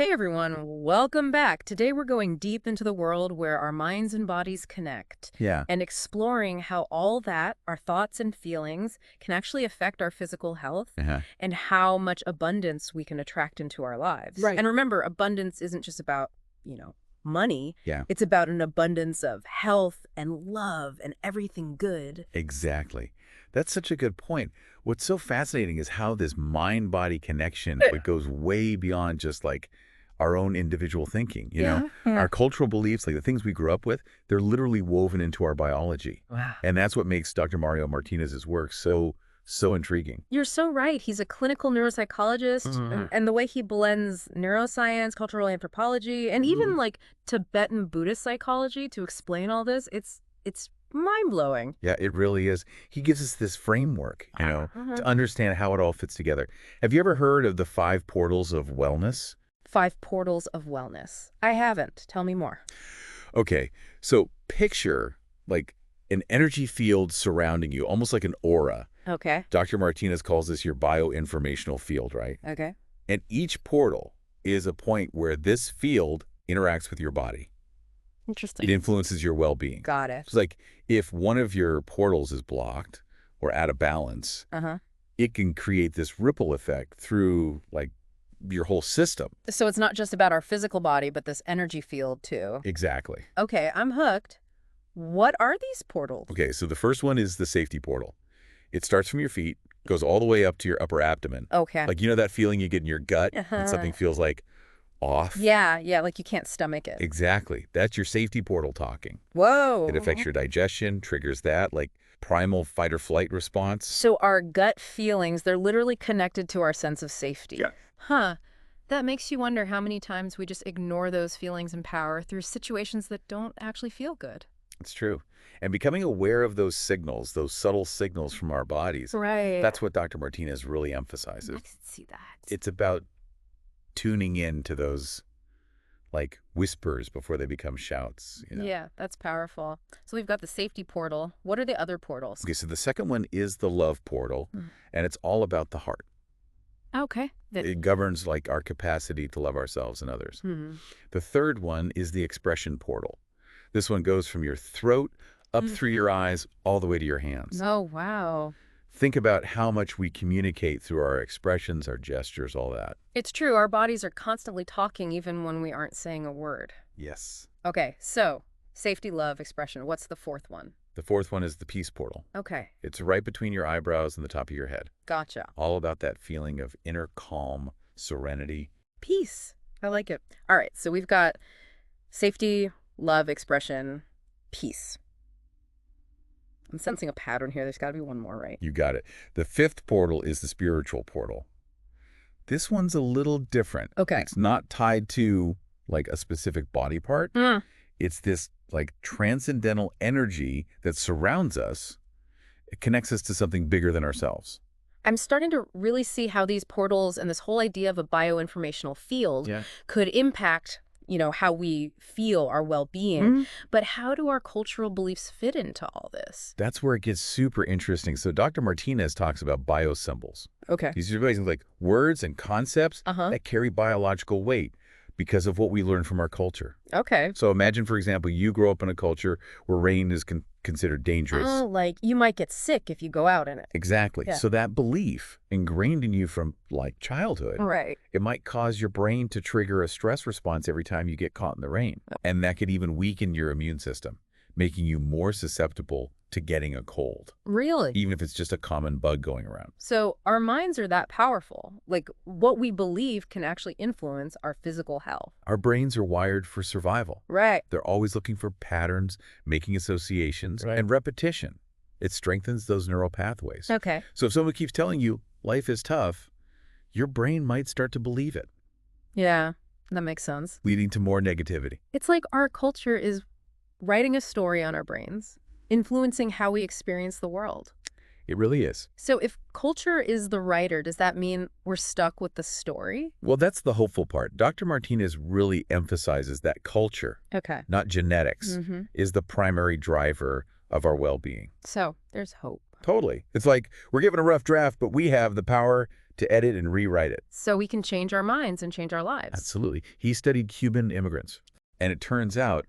Hey everyone, welcome back. Today we're going deep into the world where our minds and bodies connect Yeah. and exploring how all that, our thoughts and feelings, can actually affect our physical health Uh-huh. and how much abundance we can attract into our lives. Right. And remember, abundance isn't just about, money. Yeah, It's about an abundance of health and love and everything good. exactly. That's such a good point. What's so fascinating is how this mind-body connection, it goes way beyond just like our own individual thinking, you know? Yeah. Our cultural beliefs, like the things we grew up with, they're literally woven into our biology. Wow. And that's what makes Dr. Mario Martinez's work so intriguing. You're so right. He's a clinical neuropsychologist, and the way he blends neuroscience, cultural anthropology, and even like Tibetan Buddhist psychology to explain all this, it's mind-blowing. Yeah, it really is. He gives us this framework, to understand how it all fits together. Have you ever heard of the 5 portals of wellness? 5 portals of wellness. I haven't. Tell me more. Okay, so picture like an energy field surrounding you, almost like an aura. Okay. Dr. Martinez calls this your bioinformational field, right? Okay. And each portal is a point where this field interacts with your body. Interesting. It influences your well-being. Got it. It's like if one of your portals is blocked or out of balance, Uh-huh. it can create this ripple effect through like your whole system. So it's not just about our physical body, but this energy field too. Exactly. Okay, I'm hooked. What are these portals? Okay, so the first one is the safety portal. It starts from your feet, goes all the way up to your upper abdomen. Okay. Like, you know that feeling you get in your gut when Uh-huh. something feels like off? Yeah, like you can't stomach it. Exactly. That's your safety portal talking. Whoa. It affects your digestion, triggers that, like primal fight or flight response. So our gut feelings, they're literally connected to our sense of safety. Yeah. Huh. That makes you wonder how many times we just ignore those feelings and power through situations that don't actually feel good. It's true. And becoming aware of those signals, those subtle signals from our bodies, Right. that's what Dr. Martinez really emphasizes. I can see that. It's about tuning in to those like whispers before they become shouts. Yeah, that's powerful. So we've got the safety portal. What are the other portals? Okay, so the second one is the love portal, and it's all about the heart. Okay. It governs like our capacity to love ourselves and others. Hmm. The third one is the expression portal. This one goes from your throat up through your eyes all the way to your hands. Oh, wow. Think about how much we communicate through our expressions, our gestures, all that. It's true. Our bodies are constantly talking even when we aren't saying a word. Yes. Okay, so safety, love, expression. What's the fourth one? The fourth one is the peace portal. Okay, It's right between your eyebrows and the top of your head. gotcha. All about that feeling of inner calm, serenity. Peace. I like it. All right, so we've got safety, love, expression, peace. I'm sensing a pattern here. There's got to be one more, right? You got it. The fifth portal is the spiritual portal. This one's a little different. Okay. It's not tied to like a specific body part. Mm. It's this like transcendental energy that surrounds us. It connects us to something bigger than ourselves. I'm starting to really see how these portals and this whole idea of a bioinformational field Yeah. could impact, how we feel, our well-being. But how do our cultural beliefs fit into all this? That's where it gets super interesting. So Dr. Martinez talks about biosymbols. Okay. These are basically like words and concepts Uh-huh. that carry biological weight because of what we learn from our culture. Okay. So imagine, for example, you grow up in a culture where rain is considered dangerous. Oh, like you might get sick if you go out in it. Exactly. Yeah. So that belief ingrained in you from like childhood, Right. it might cause your brain to trigger a stress response every time you get caught in the rain. And that could even weaken your immune system, making you more susceptible to getting a cold, Really? even if it's just a common bug going around. So our minds are that powerful. Like what we believe can actually influence our physical health. Our brains are wired for survival. Right. They're always looking for patterns, making associations, Right. and repetition. It strengthens those neural pathways. Okay. So if someone keeps telling you life is tough, your brain might start to believe it, Yeah, that makes sense. leading to more negativity. It's like our culture is writing a story on our brains, influencing how we experience the world. It really is. So if culture is the writer, does that mean we're stuck with the story? Well, that's the hopeful part. Dr. Martinez really emphasizes that culture, Okay. not genetics, is the primary driver of our well-being. So there's hope. Totally. It's like we're given a rough draft, but we have the power to edit and rewrite it. So we can change our minds and change our lives. Absolutely. He studied Cuban immigrants. And it turns out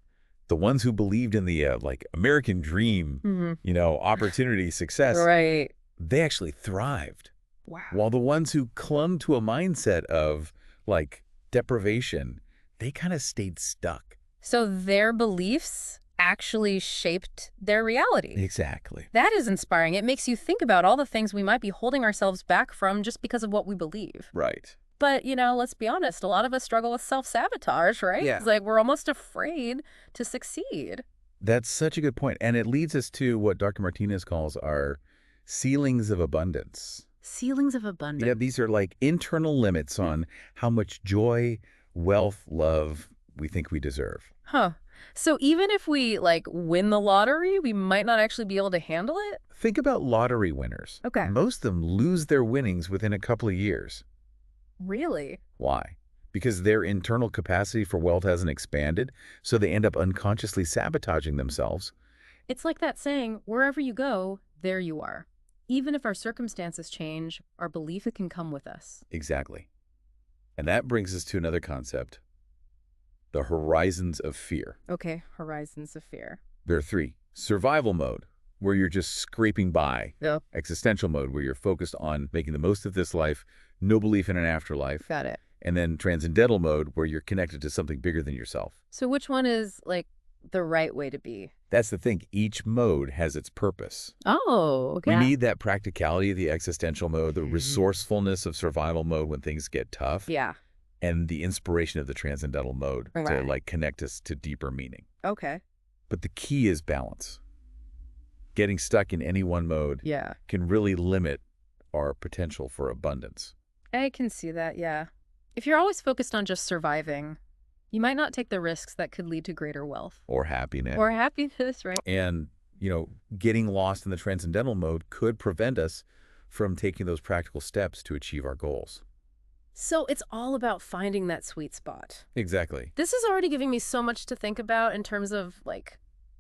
the ones who believed in the like American dream, opportunity, success, Right. they actually thrived. Wow. While the ones who clung to a mindset of like deprivation, they kind of stayed stuck. So their beliefs actually shaped their reality. Exactly. That is inspiring. It makes you think about all the things we might be holding ourselves back from just because of what we believe. Right. But, let's be honest, a lot of us struggle with self-sabotage, right? Yeah. It's like we're almost afraid to succeed. That's such a good point. And it leads us to what Dr. Martinez calls our ceilings of abundance. Ceilings of abundance. Yeah, these are like internal limits on how much joy, wealth, love we think we deserve. Huh. So even if we, win the lottery, we might not actually be able to handle it? Think about lottery winners. Okay. Most of them lose their winnings within a couple of years. Really? Why? Because their internal capacity for wealth hasn't expanded, so they end up unconsciously sabotaging themselves. It's like that saying, wherever you go, there you are. Even if our circumstances change, our belief can come with us. Exactly. And that brings us to another concept, the horizons of fear. Okay, horizons of fear. There are three. Survival mode, where you're just scraping by. Yep. Existential mode, where you're focused on making the most of this life, no belief in an afterlife. Got it. And then transcendental mode, where you're connected to something bigger than yourself. So which one is, the right way to be? That's the thing. Each mode has its purpose. Oh, okay. We need that practicality of the existential mode, the resourcefulness of survival mode when things get tough. Yeah. And the inspiration of the transcendental mode to Right. connect us to deeper meaning. Okay. But the key is balance. Getting stuck in any one mode Yeah. can really limit our potential for abundance. I can see that, yeah. If you're always focused on just surviving, you might not take the risks that could lead to greater wealth. Or happiness. Or happiness, right? And, getting lost in the transcendental mode could prevent us from taking those practical steps to achieve our goals. So it's all about finding that sweet spot. Exactly. This is already giving me so much to think about in terms of,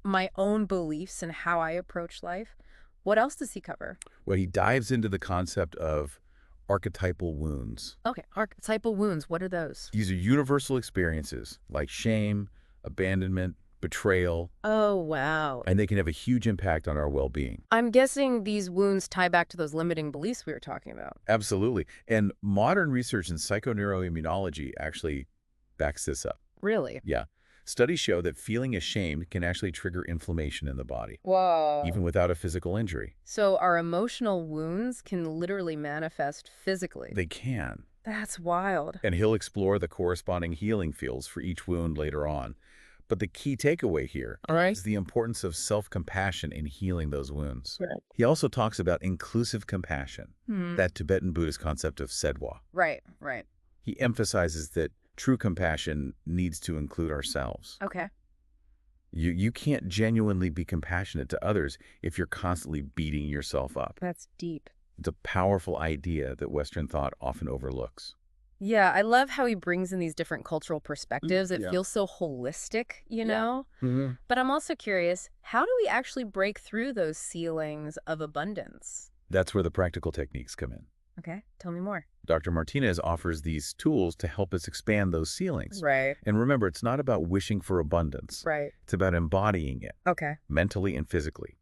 my own beliefs and how I approach life. What else does he cover? Well, he dives into the concept of archetypal wounds. Okay, archetypal wounds. What are those? These are universal experiences like shame, abandonment, betrayal, Oh, wow. and they can have a huge impact on our well-being. I'm guessing these wounds tie back to those limiting beliefs we were talking about. Absolutely. And modern research in psychoneuroimmunology actually backs this up. Really? Yeah. Studies show that feeling ashamed can actually trigger inflammation in the body, Whoa. even without a physical injury. So our emotional wounds can literally manifest physically. They can. That's wild. And he'll explore the corresponding healing fields for each wound later on. But the key takeaway here is the importance of self-compassion in healing those wounds. Right. He also talks about inclusive compassion, that Tibetan Buddhist concept of sedwa. Right. He emphasizes that true compassion needs to include ourselves. Okay. You can't genuinely be compassionate to others if you're constantly beating yourself up. That's deep. It's a powerful idea that Western thought often overlooks. Yeah, I love how he brings in these different cultural perspectives. It Yeah. feels so holistic, you know? Mm-hmm. But I'm also curious, how do we actually break through those ceilings of abundance? That's where the practical techniques come in. Okay, tell me more. Dr. Martinez offers these tools to help us expand those ceilings. Right. And remember, it's not about wishing for abundance. Right. It's about embodying it, Okay. mentally and physically.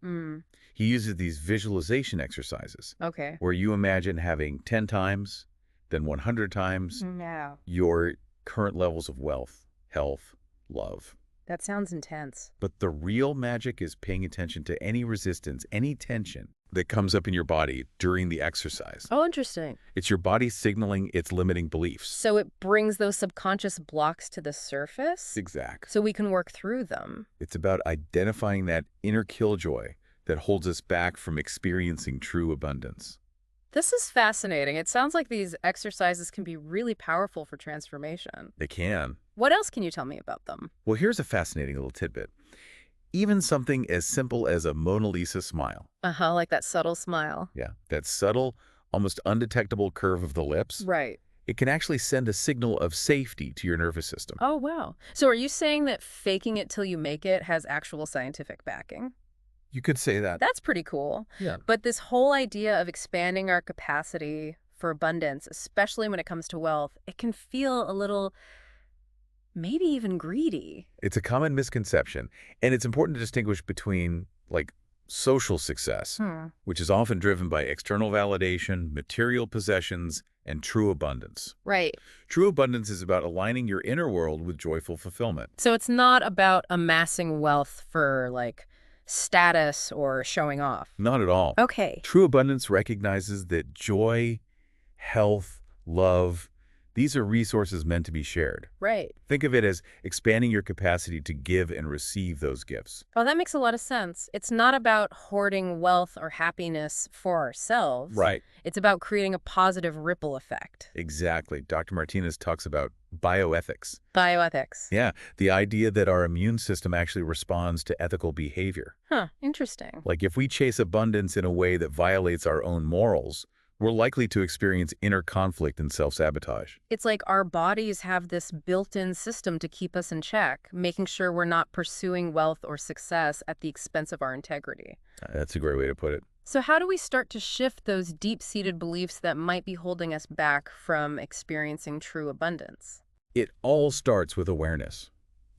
He uses these visualization exercises Okay. where you imagine having 10 times, then 100 times No. your current levels of wealth, health, love. That sounds intense. But the real magic is paying attention to any resistance, any tension that comes up in your body during the exercise. Oh, interesting. It's your body signaling its limiting beliefs. So it brings those subconscious blocks to the surface? Exact. So we can work through them. It's about identifying that inner killjoy that holds us back from experiencing true abundance. This is fascinating. It sounds like these exercises can be really powerful for transformation. They can. What else can you tell me about them? Well, here's a fascinating little tidbit. Even something as simple as a Mona Lisa smile. Like that subtle smile. Yeah, that subtle, almost undetectable curve of the lips. Right. It can actually send a signal of safety to your nervous system. Oh, wow. So are you saying that faking it till you make it has actual scientific backing? You could say that. That's pretty cool. Yeah. But this whole idea of expanding our capacity for abundance, especially when it comes to wealth, it can feel a little, maybe even greedy. It's a common misconception, and it's important to distinguish between, like, social success, which is often driven by external validation, material possessions, and true abundance. Right. True abundance is about aligning your inner world with joyful fulfillment. So it's not about amassing wealth for, like, status or showing off. Not at all. Okay. True abundance recognizes that joy, health, love, these are resources meant to be shared. Right. Think of it as expanding your capacity to give and receive those gifts. Oh, that makes a lot of sense. It's not about hoarding wealth or happiness for ourselves. Right. It's about creating a positive ripple effect. Exactly. Dr. Martinez talks about bioethics. Bioethics. Yeah, the idea that our immune system actually responds to ethical behavior. Huh, interesting. Like if we chase abundance in a way that violates our own morals, we're likely to experience inner conflict and self-sabotage. It's like our bodies have this built-in system to keep us in check, making sure we're not pursuing wealth or success at the expense of our integrity. That's a great way to put it. So how do we start to shift those deep-seated beliefs that might be holding us back from experiencing true abundance? It all starts with awareness.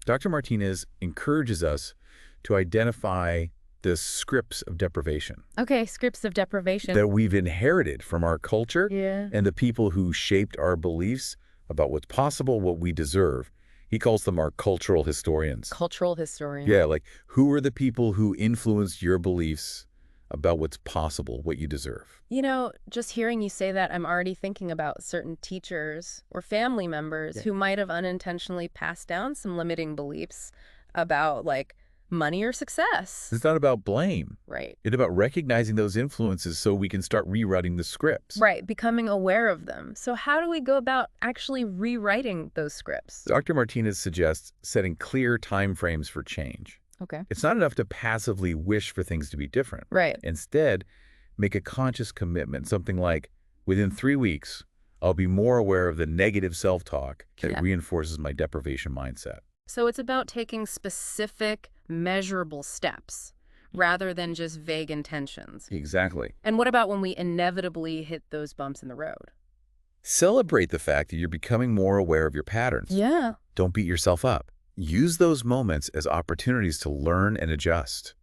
Dr. Martinez encourages us to identify the scripts of deprivation. Okay, scripts of deprivation. That we've inherited from our culture Yeah. and the people who shaped our beliefs about what's possible, what we deserve. He calls them our cultural historians. Cultural historian. Yeah, like who are the people who influenced your beliefs about what's possible, what you deserve? You know, just hearing you say that, I'm already thinking about certain teachers or family members who might have unintentionally passed down some limiting beliefs about, like, money or success. It's not about blame. Right. It's about recognizing those influences so we can start rewriting the scripts. Right, becoming aware of them. So how do we go about actually rewriting those scripts? Dr. Martinez suggests setting clear time frames for change. Okay. It's not enough to passively wish for things to be different. Right. Instead, make a conscious commitment, something like, within 3 weeks, I'll be more aware of the negative self-talk that reinforces my deprivation mindset. So it's about taking specific, measurable steps rather than just vague intentions. Exactly. And what about when we inevitably hit those bumps in the road? Celebrate the fact that you're becoming more aware of your patterns. Yeah. Don't beat yourself up. Use those moments as opportunities to learn and adjust.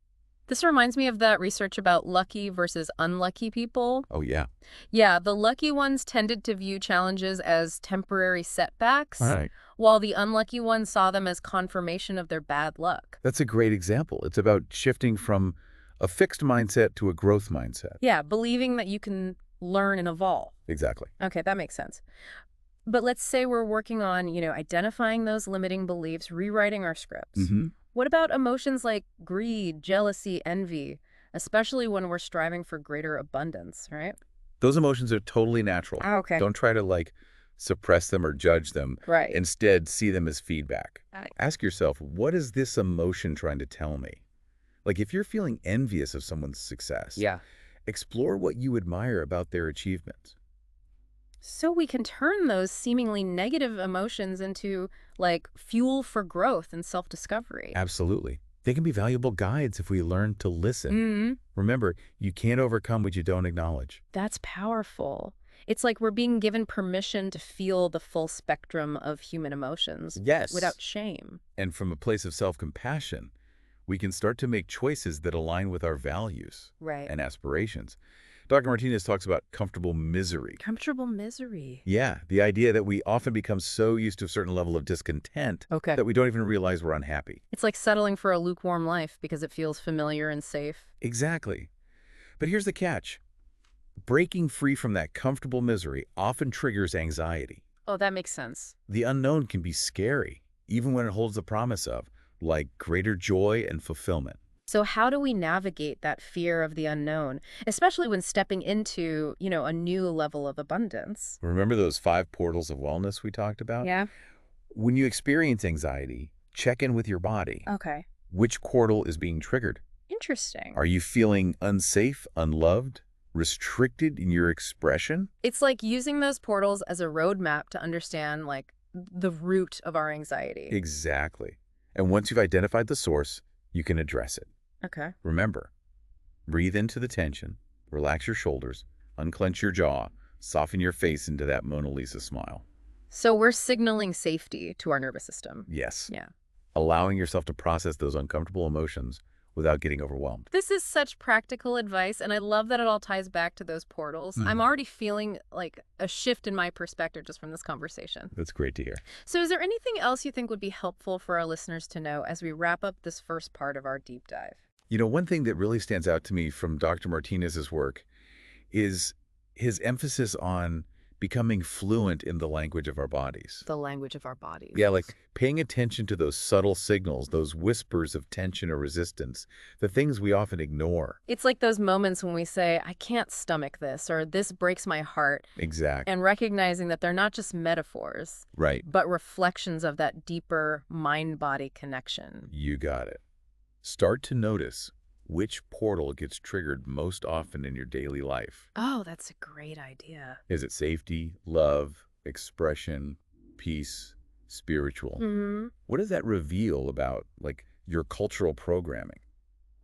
This reminds me of that research about lucky versus unlucky people. Oh, yeah. Yeah, the lucky ones tended to view challenges as temporary setbacks, Right. while the unlucky ones saw them as confirmation of their bad luck. That's a great example. It's about shifting from a fixed mindset to a growth mindset. Yeah, believing that you can learn and evolve. Exactly. Okay, that makes sense. But let's say we're working on, identifying those limiting beliefs, rewriting our scripts. Mm-hmm. What about emotions like greed, jealousy, envy, especially when we're striving for greater abundance, right? Those emotions are totally natural. Okay. Don't try to, suppress them or judge them. Right. Instead, see them as feedback. Right. Ask yourself, what is this emotion trying to tell me? Like, if you're feeling envious of someone's success, explore what you admire about their achievements. So we can turn those seemingly negative emotions into, fuel for growth and self-discovery. Absolutely. They can be valuable guides if we learn to listen. Mm-hmm. Remember, you can't overcome what you don't acknowledge. That's powerful. It's like we're being given permission to feel the full spectrum of human emotions. Yes. Without shame. And from a place of self-compassion, we can start to make choices that align with our values and aspirations. Dr. Martinez talks about comfortable misery. Comfortable misery. Yeah, the idea that we often become so used to a certain level of discontent that we don't even realize we're unhappy. It's like settling for a lukewarm life because it feels familiar and safe. Exactly. But here's the catch. Breaking free from that comfortable misery often triggers anxiety. Oh, that makes sense. The unknown can be scary, even when it holds the promise of, greater joy and fulfillment. So how do we navigate that fear of the unknown, especially when stepping into, a new level of abundance? Remember those 5 portals of wellness we talked about? Yeah. When you experience anxiety, check in with your body. Okay. Which portal is being triggered? Interesting. Are you feeling unsafe, unloved, restricted in your expression? It's like using those portals as a roadmap to understand, the root of our anxiety. Exactly. And once you've identified the source, you can address it. Okay. Remember, breathe into the tension, relax your shoulders, unclench your jaw, Soften your face into that Mona Lisa smile. So we're signaling safety to our nervous system. Yes. Yeah. Allowing yourself to process those uncomfortable emotions without getting overwhelmed. This is such practical advice, and I love that it all ties back to those portals. I'm already feeling like a shift in my perspective just from this conversation. That's great to hear. So is there anything else you think would be helpful for our listeners to know as we wrap up this first part of our deep dive? You know, one thing that really stands out to me from Dr. Martinez's work is his emphasis on becoming fluent in the language of our bodies. The language of our bodies. Yeah, like paying attention to those subtle signals, those whispers of tension or resistance, the things we often ignore. It's like those moments when we say, I can't stomach this, or this breaks my heart. Exactly. And recognizing that they're not just metaphors, Right. but reflections of that deeper mind-body connection. You got it. Start to notice which portal gets triggered most often in your daily life. Oh, that's a great idea. Is it safety, love, expression, peace, spiritual? What does that reveal about, like, your cultural programming?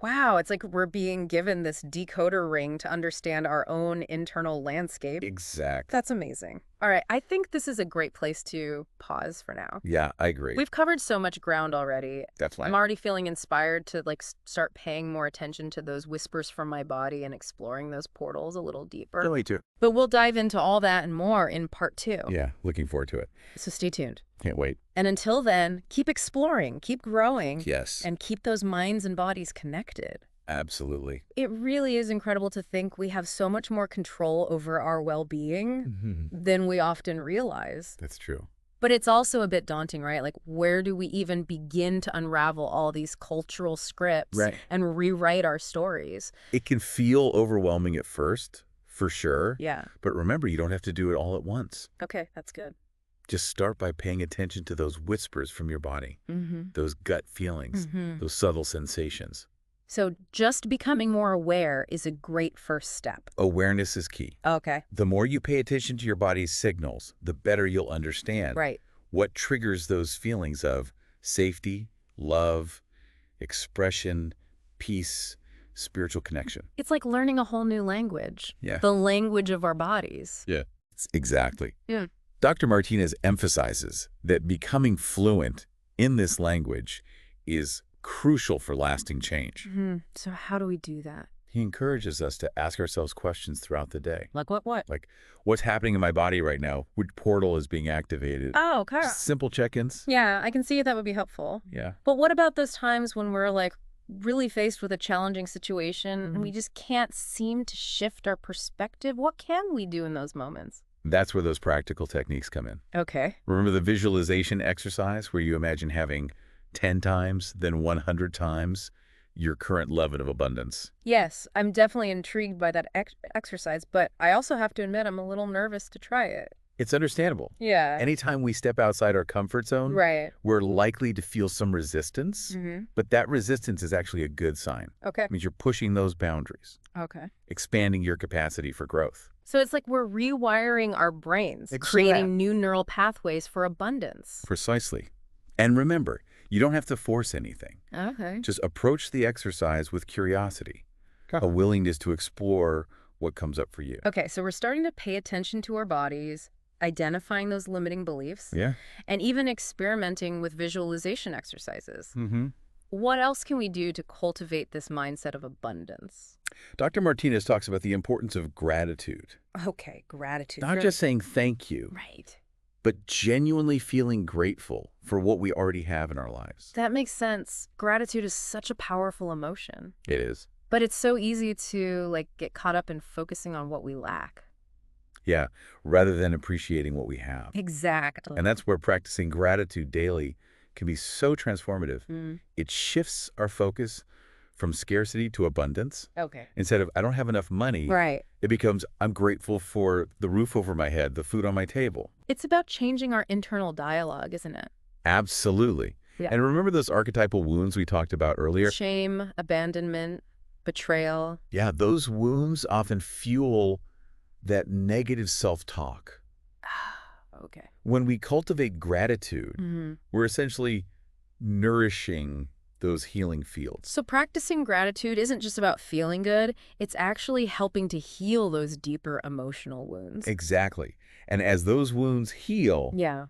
Wow, it's like we're being given this decoder ring to understand our own internal landscape. Exactly. That's amazing. All right, I think this is a great place to pause for now. Yeah, I agree. We've covered so much ground already. Definitely. I'm already feeling inspired to start paying more attention to those whispers from my body and exploring those portals a little deeper. Really too. But we'll dive into all that and more in part 2. Yeah, looking forward to it. So stay tuned. Can't wait. And until then, keep exploring, keep growing, Yes. and keep those minds and bodies connected. Absolutely. It really is incredible to think we have so much more control over our well-being than we often realize. That's true. But it's also a bit daunting, right? Like, where do we even begin to unravel all these cultural scripts and rewrite our stories? It can feel overwhelming at first, for sure. Yeah. But remember, you don't have to do it all at once. Okay, that's good. Just start by paying attention to those whispers from your body, those gut feelings, those subtle sensations. So just becoming more aware is a great first step. Awareness is key. Okay. The more you pay attention to your body's signals, the better you'll understand what triggers those feelings of safety, love, expression, peace, spiritual connection. It's like learning a whole new language. Yeah. The language of our bodies. Yeah. Exactly. Yeah. Dr. Martinez emphasizes that becoming fluent in this language is crucial for lasting change. So how do we do that? He encourages us to ask ourselves questions throughout the day. Like what? Like, what's happening in my body right now? Which portal is being activated? Oh, okay. Simple check-ins. Yeah, I can see that would be helpful. Yeah. But what about those times when we're like really faced with a challenging situation and we just can't seem to shift our perspective? What can we do in those moments? That's where those practical techniques come in. Okay. Remember the visualization exercise where you imagine having 10 times, then 100 times your current level of abundance? Yes, I'm definitely intrigued by that exercise, but I also have to admit I'm a little nervous to try it. It's understandable. Yeah. Anytime we step outside our comfort zone, we're likely to feel some resistance, but that resistance is actually a good sign. Okay. It means you're pushing those boundaries, expanding your capacity for growth. So it's like we're rewiring our brains, creating new neural pathways for abundance. Precisely. And remember, you don't have to force anything. Okay. Just approach the exercise with curiosity, a willingness to explore what comes up for you. Okay, so we're starting to pay attention to our bodies, identifying those limiting beliefs, and even experimenting with visualization exercises. What else can we do to cultivate this mindset of abundance? Dr. Martinez talks about the importance of gratitude. Okay, gratitude. Not just saying thank you. But genuinely feeling grateful for what we already have in our lives. That makes sense. Gratitude is such a powerful emotion. It is. But it's so easy to get caught up in focusing on what we lack. Yeah, rather than appreciating what we have. Exactly. And that's where practicing gratitude daily can be so transformative. It shifts our focus from scarcity to abundance. Okay. Instead of, I don't have enough money, it becomes, I'm grateful for the roof over my head, the food on my table. It's about changing our internal dialogue, isn't it? Absolutely. And remember those archetypal wounds we talked about earlier? Shame, abandonment, betrayal. Yeah, those wounds often fuel that negative self-talk. Okay. When we cultivate gratitude, we're essentially nourishing those healing fields. So practicing gratitude isn't just about feeling good, it's actually helping to heal those deeper emotional wounds. Exactly. And as those wounds heal, Yeah.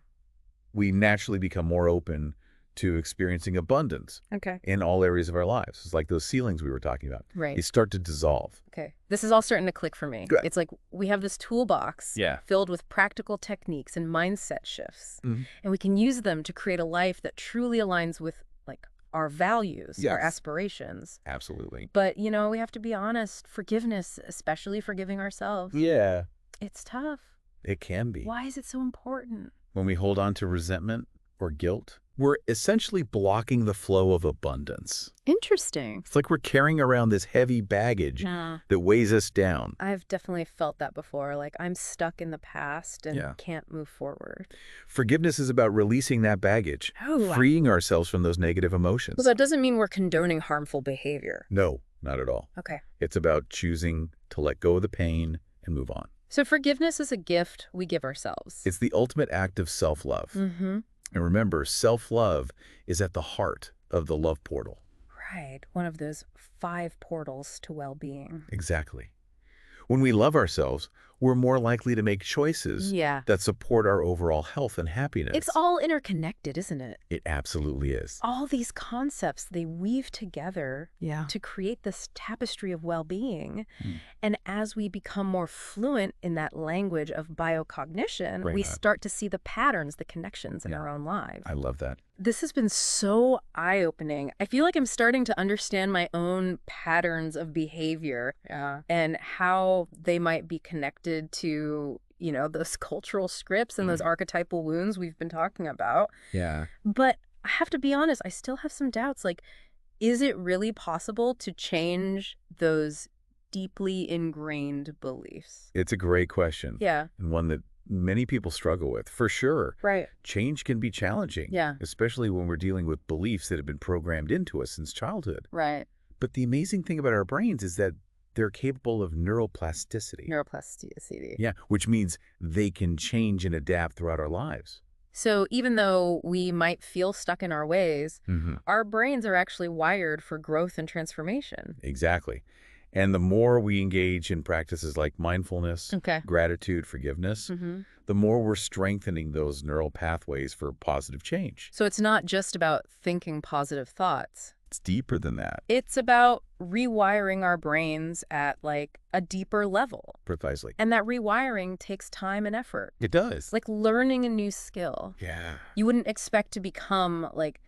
we naturally become more open to experiencing abundance in all areas of our lives. It's like those ceilings we were talking about. Right. They start to dissolve. Okay. This is all starting to click for me. Good. It's like we have this toolbox filled with practical techniques and mindset shifts. And we can use them to create a life that truly aligns with like our values, our aspirations. Absolutely. But, you know, we have to be honest. Forgiveness, especially forgiving ourselves. Yeah. It's tough. It can be. Why is it so important? When we hold on to resentment or guilt, we're essentially blocking the flow of abundance. Interesting. It's like we're carrying around this heavy baggage that weighs us down. I've definitely felt that before. Like I'm stuck in the past and can't move forward. Forgiveness is about releasing that baggage, freeing ourselves from those negative emotions. Well, that doesn't mean we're condoning harmful behavior. No, not at all. Okay. It's about choosing to let go of the pain and move on. So forgiveness is a gift we give ourselves. It's the ultimate act of self-love. And remember, self-love is at the heart of the love portal. Right. One of those 5 portals to well-being. Exactly. When we love ourselves, we're more likely to make choices that support our overall health and happiness. It's all interconnected, isn't it? It absolutely is. All these concepts, they weave together to create this tapestry of well-being. And as we become more fluent in that language of biocognition, we start to see the patterns, the connections in our own lives. I love that. This has been so eye-opening. I feel like I'm starting to understand my own patterns of behavior and how they might be connected to, you know, those cultural scripts and those archetypal wounds we've been talking about. Yeah. But I have to be honest, I still have some doubts. Like, is it really possible to change those deeply ingrained beliefs? It's a great question. Yeah. And one that many people struggle with, for sure. Right. Change can be challenging. Yeah. Especially when we're dealing with beliefs that have been programmed into us since childhood. Right. But the amazing thing about our brains is that they're capable of neuroplasticity. Neuroplasticity. Yeah, which means they can change and adapt throughout our lives. So even though we might feel stuck in our ways, our brains are actually wired for growth and transformation. Exactly. And the more we engage in practices like mindfulness, gratitude, forgiveness, the more we're strengthening those neural pathways for positive change. So it's not just about thinking positive thoughts. It's deeper than that. It's about rewiring our brains at like a deeper level. Precisely. And that rewiring takes time and effort. It does. Like learning a new skill. Yeah. You wouldn't expect to become like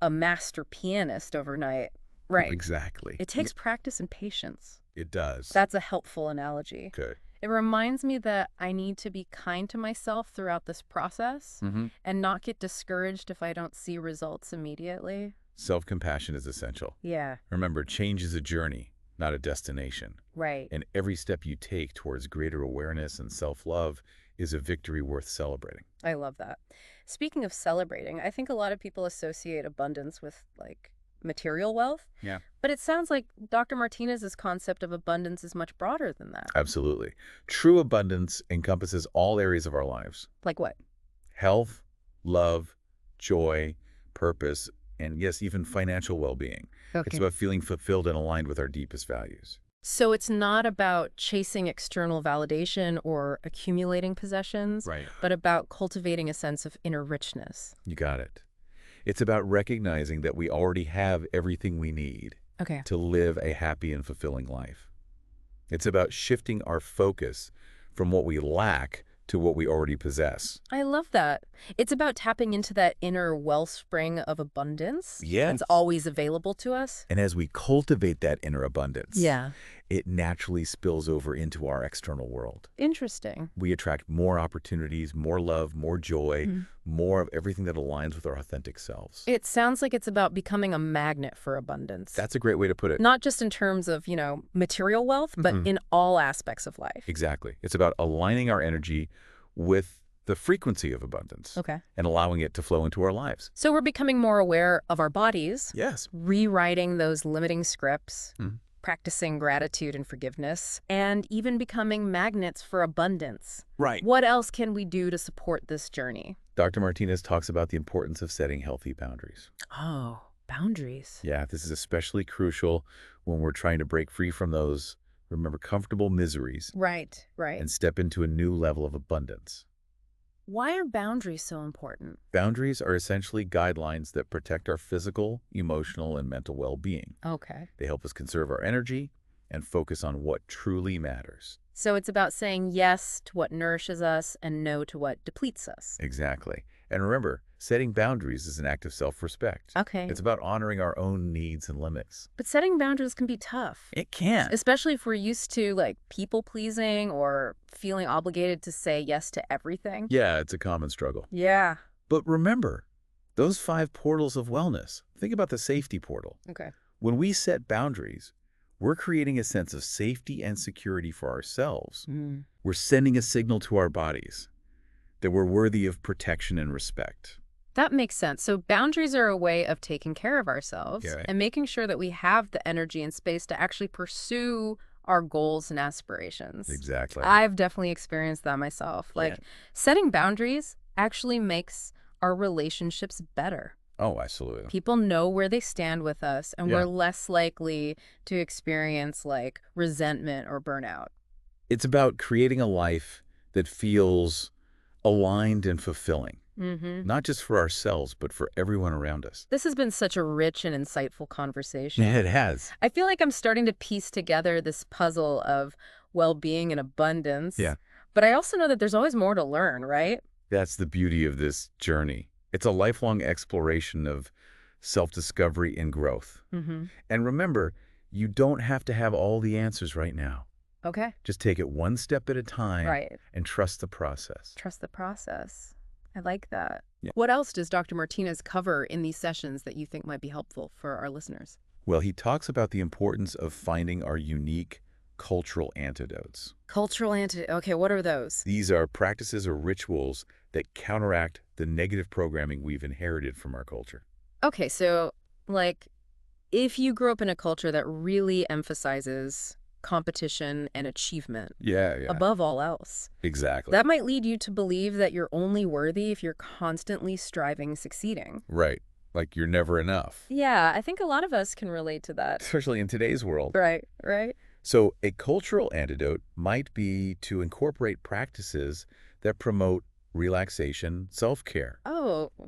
a master pianist overnight. Right. Exactly. It takes practice and patience. It does. That's a helpful analogy. Good. It reminds me that I need to be kind to myself throughout this process and not get discouraged if I don't see results immediately. Self-compassion is essential. Yeah. Remember, change is a journey, not a destination. Right. And every step you take towards greater awareness and self-love is a victory worth celebrating. I love that. Speaking of celebrating, I think a lot of people associate abundance with like material wealth. Yeah. But it sounds like Dr. Martinez's concept of abundance is much broader than that. Absolutely. True abundance encompasses all areas of our lives. Like what? Health, love, joy, purpose, and yes, even financial well-being. It's about feeling fulfilled and aligned with our deepest values. So it's not about chasing external validation or accumulating possessions, but about cultivating a sense of inner richness. You got it. It's about recognizing that we already have everything we need to live a happy and fulfilling life. It's about shifting our focus from what we lack to what we already possess. I love that. It's about tapping into that inner wellspring of abundance. Yes. It's always available to us. And as we cultivate that inner abundance, yeah, it naturally spills over into our external world. Interesting. We attract more opportunities, more love, more joy, more of everything that aligns with our authentic selves. It sounds like it's about becoming a magnet for abundance. That's a great way to put it. Not just in terms of, you know, material wealth, but in all aspects of life. Exactly. It's about aligning our energy with the frequency of abundance and allowing it to flow into our lives. So we're becoming more aware of our bodies. Yes. Rewriting those limiting scripts, practicing gratitude and forgiveness, and even becoming magnets for abundance. Right. What else can we do to support this journey? Dr. Martinez talks about the importance of setting healthy boundaries. Oh. Boundaries. Yeah, this is especially crucial when we're trying to break free from those, remember, comfortable miseries Right, right. and step into a new level of abundance. Why are boundaries so important? Boundaries are essentially guidelines that protect our physical, emotional, and mental well-being. Okay. They help us conserve our energy and focus on what truly matters. So it's about saying yes to what nourishes us and no to what depletes us. Exactly. And remember, setting boundaries is an act of self-respect. Okay. It's about honoring our own needs and limits. But setting boundaries can be tough. It can. Especially if we're used to like people pleasing or feeling obligated to say yes to everything. Yeah, it's a common struggle. Yeah. But remember, those 5 portals of wellness, think about the safety portal. Okay. When we set boundaries, we're creating a sense of safety and security for ourselves. We're sending a signal to our bodies that we're worthy of protection and respect. That makes sense. So boundaries are a way of taking care of ourselves and making sure that we have the energy and space to actually pursue our goals and aspirations. Exactly. I've definitely experienced that myself. Like setting boundaries actually makes our relationships better. Oh, absolutely. People know where they stand with us, and we're less likely to experience like resentment or burnout. It's about creating a life that feels aligned and fulfilling, not just for ourselves, but for everyone around us. This has been such a rich and insightful conversation. Yeah, it has. I feel like I'm starting to piece together this puzzle of well-being and abundance. Yeah. But I also know that there's always more to learn, right? That's the beauty of this journey. It's a lifelong exploration of self-discovery and growth. And remember, you don't have to have all the answers right now. Okay. Just take it one step at a time and trust the process. Trust the process. I like that. Yeah. What else does Dr. Martinez cover in these sessions that you think might be helpful for our listeners? Well, he talks about the importance of finding our unique cultural antidotes. Cultural antidote. Okay, what are those? These are practices or rituals that counteract the negative programming we've inherited from our culture. Okay, so like if you grew up in a culture that really emphasizes competition and achievement above all else. Exactly. That might lead you to believe that you're only worthy if you're constantly striving, succeeding. Right. Like you're never enough. Yeah, I think a lot of us can relate to that. Especially in today's world. Right, right. So a cultural antidote might be to incorporate practices that promote relaxation, self-care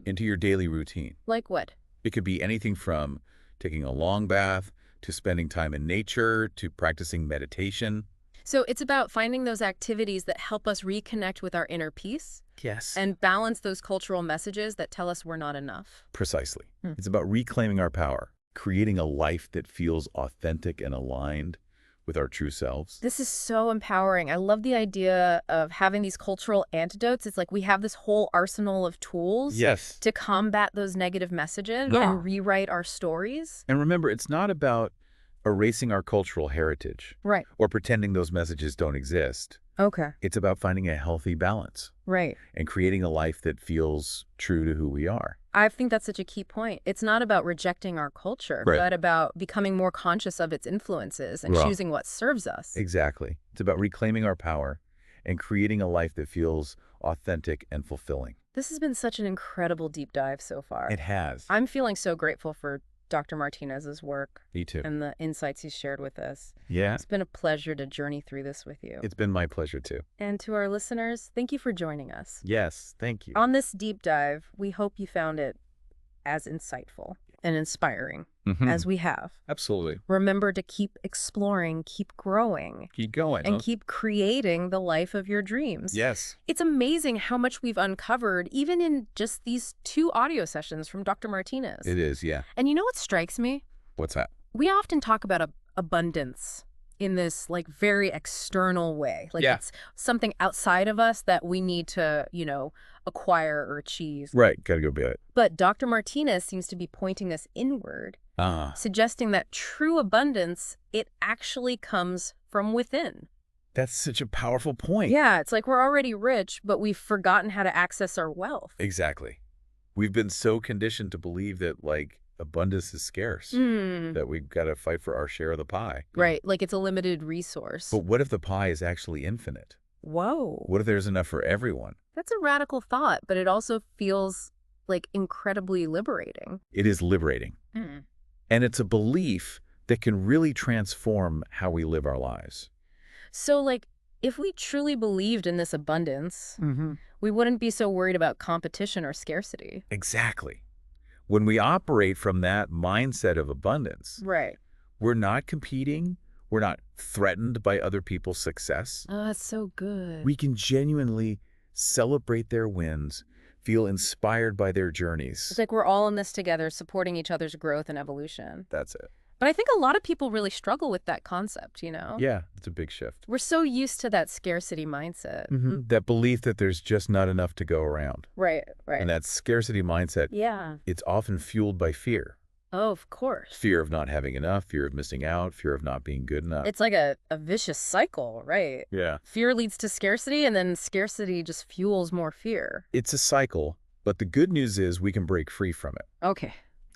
into your daily routine. Like what? It could be anything from taking a long bath to spending time in nature, to practicing meditation. So it's about finding those activities that help us reconnect with our inner peace. Yes. And balance those cultural messages that tell us we're not enough. Precisely. It's about reclaiming our power, creating a life that feels authentic and aligned with our true selves. This is so empowering. I love the idea of having these cultural antidotes. It's like we have this whole arsenal of tools to combat those negative messages and rewrite our stories. And remember, it's not about erasing our cultural heritage or pretending those messages don't exist. Okay. It's about finding a healthy balance. Right. And creating a life that feels true to who we are. I think that's such a key point. It's not about rejecting our culture, but about becoming more conscious of its influences and choosing what serves us. Exactly. It's about reclaiming our power and creating a life that feels authentic and fulfilling. This has been such an incredible deep dive so far. It has. I'm feeling so grateful for Dr. Martinez's work. Me too. And the insights he's shared with us. Yeah. It's been a pleasure to journey through this with you. It's been my pleasure too. And to our listeners, thank you for joining us. Yes, thank you. On this deep dive, we hope you found it as insightful and inspiring as we have. Absolutely. Remember to keep exploring, keep growing. Keep going. And keep creating the life of your dreams. Yes. It's amazing how much we've uncovered, even in just these 2 audio sessions from Dr. Martinez. It is, yeah. And you know what strikes me? What's that? We often talk about abundance in this like very external way. Like it's something outside of us that we need to, you know, acquire or achieve. Right. Gotta go get it. But Dr. Martinez seems to be pointing us inward, suggesting that true abundance, it actually comes from within. That's such a powerful point. Yeah, it's like we're already rich, but we've forgotten how to access our wealth. Exactly. We've been so conditioned to believe that, like, abundance is scarce, that we've got to fight for our share of the pie. Right, like it's a limited resource. But what if the pie is actually infinite? Whoa. What if there's enough for everyone? That's a radical thought, but it also feels like incredibly liberating. It is liberating. Mm. And it's a belief that can really transform how we live our lives. So, like, if we truly believed in this abundance, we wouldn't be so worried about competition or scarcity. Exactly. When we operate from that mindset of abundance, Right. we're not competing, we're not threatened by other people's success. Oh, that's so good. We can genuinely celebrate their wins, feel inspired by their journeys. It's like we're all in this together, supporting each other's growth and evolution. That's it. But I think a lot of people really struggle with that concept, you know? Yeah, it's a big shift. We're so used to that scarcity mindset. That belief that there's just not enough to go around. Right, right. And that scarcity mindset, Yeah. it's often fueled by fear. Oh, of course. Fear of not having enough, fear of missing out, fear of not being good enough. It's like a vicious cycle, right? Yeah. Fear leads to scarcity, and then scarcity just fuels more fear. It's a cycle, but the good news is we can break free from it. Okay.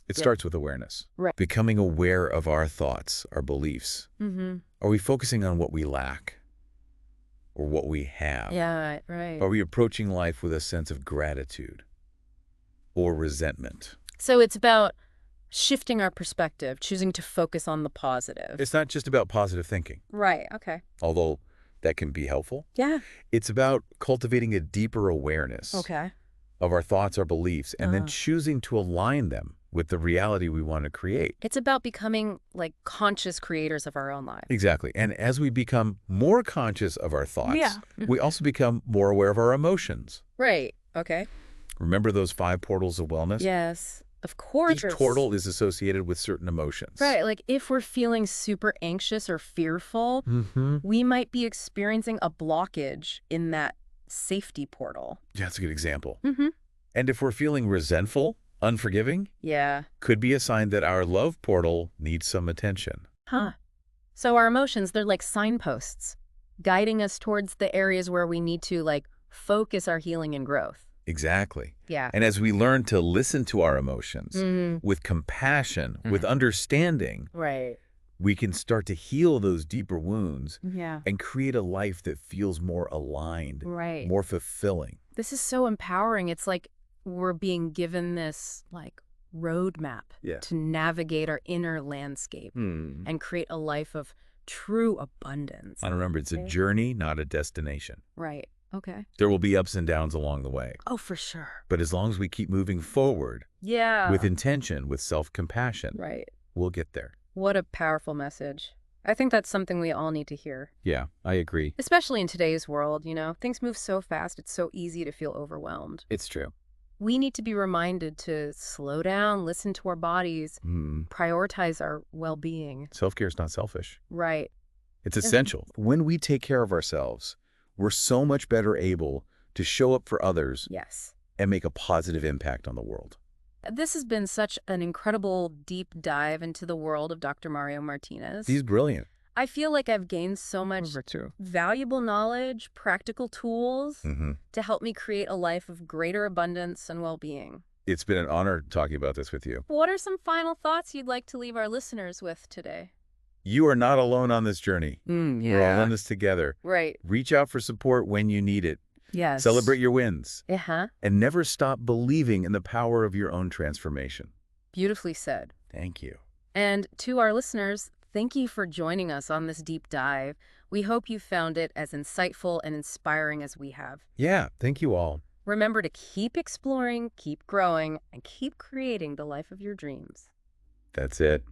It starts with awareness. Right. Becoming aware of our thoughts, our beliefs. Are we focusing on what we lack or what we have? Yeah, right. Are we approaching life with a sense of gratitude or resentment? So it's about shifting our perspective, choosing to focus on the positive. It's not just about positive thinking, Right, okay. although that can be helpful. Yeah. It's about cultivating a deeper awareness Okay. of our thoughts, our beliefs, and then choosing to align them with the reality we want to create. It's about becoming, like, conscious creators of our own lives. Exactly. And as we become more conscious of our thoughts, we also become more aware of our emotions. Right, okay. Remember those 5 portals of wellness? Yes, of course. Each portal is associated with certain emotions. Right, like if we're feeling super anxious or fearful, we might be experiencing a blockage in that safety portal. Yeah, that's a good example. And if we're feeling resentful, unforgiving, Yeah. could be a sign that our love portal needs some attention. Huh. So our emotions, they're like signposts, guiding us towards the areas where we need to, like, focus our healing and growth. Exactly. Yeah. And as we learn to listen to our emotions with compassion, with understanding, Right. we can start to heal those deeper wounds Yeah. and create a life that feels more aligned, Right. more fulfilling. This is so empowering. It's like we're being given this, like, roadmap to navigate our inner landscape and create a life of true abundance. And remember, it's a journey, not a destination. Right. Okay. There will be ups and downs along the way. Oh, for sure. But as long as we keep moving forward with intention, with self-compassion, Right. we'll get there. What a powerful message. I think that's something we all need to hear. Yeah, I agree. Especially in today's world, you know, things move so fast, it's so easy to feel overwhelmed. It's true. We need to be reminded to slow down, listen to our bodies, prioritize our well-being. Self-care is not selfish. Right. It's essential. When we take care of ourselves, we're so much better able to show up for others and make a positive impact on the world. This has been such an incredible deep dive into the world of Dr. Mario Martinez. He's brilliant. I feel like I've gained so much valuable knowledge, practical tools to help me create a life of greater abundance and well-being. It's been an honor talking about this with you. What are some final thoughts you'd like to leave our listeners with today? You are not alone on this journey. We're all in this together. Right. Reach out for support when you need it. Yes. Celebrate your wins. Uh-huh. And never stop believing in the power of your own transformation. Beautifully said. Thank you. And to our listeners, thank you for joining us on this deep dive. We hope you found it as insightful and inspiring as we have. Yeah, thank you all. Remember to keep exploring, keep growing, and keep creating the life of your dreams. That's it.